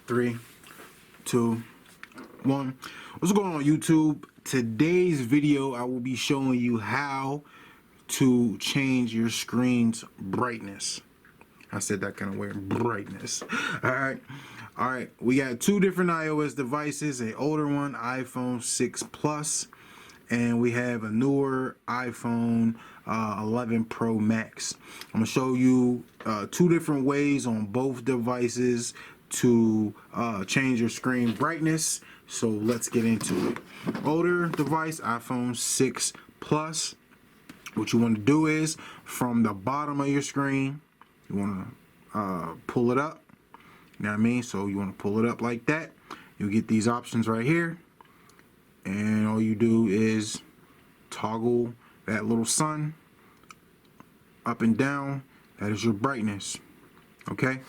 3, 2, 1. What's going on, YouTube? Today's video I will be showing you how to change your screen's brightness. I said that kind of weird, brightness. Alright, we got two different iOS devices, an older one, iPhone 6 Plus, and we have a newer iPhone 11 Pro Max. I'm going to show you two different ways on both devices to change your screen brightness. So let's get into it. Older device, iPhone 6 Plus. What you want to do is, from the bottom of your screen, you want to pull it up. You know what I mean? So you want to pull it up like that. You'll get these options right here. And all you do is toggle that little sun up and down. That is your brightness. Okay?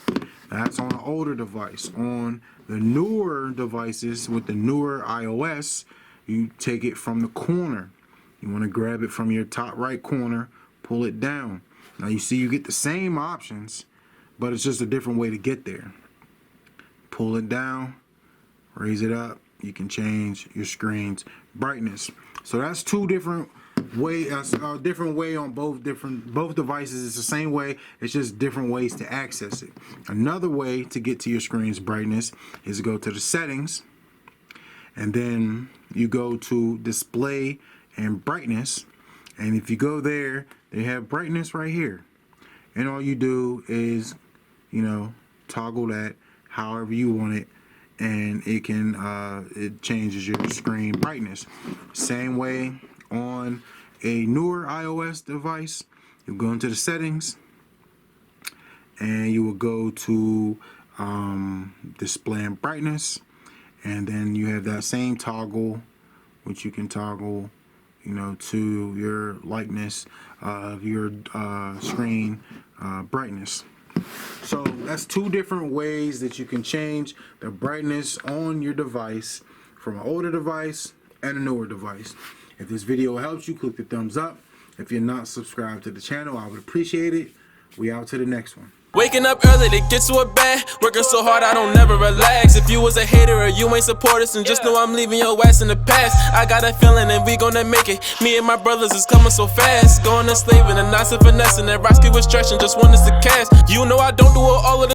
That's on the older device. On the newer devices with the newer iOS, you take it from the corner. You want to grab it from your top right corner, pull it down. Now you see you get the same options, but it's just a different way to get there. Pull it down, raise it up. You can change your screen's brightness. So that's two different way, different way on both devices. It's the same way, it's just different ways to access it. Another way to get to your screen's brightness is to go to the settings, and then you go to display and brightness, and if you go there, they have brightness right here, and all you do is, you know, toggle that however you want it, and it can it changes your screen brightness. Same way on a newer iOS device, you go into the settings and you will go to display and brightness, and then you have that same toggle which you can toggle, you know, to your likeness of your screen brightness. So that's two different ways that you can change the brightness on your device, from an older device and a newer device. If this video helps you, click the thumbs up. If you're not subscribed to the channel, I would appreciate it. We out to the next one. Waking up early to get to it bad. Working so hard I don't never relax. If you was a hater or you ain't support us, and just know I'm leaving your ass in the past. I got a feeling and we gonna make it. Me and my brothers is coming so fast. Going to slaving and not so finessing. That Roski was stretching, just want us to cast. You know I don't do all of the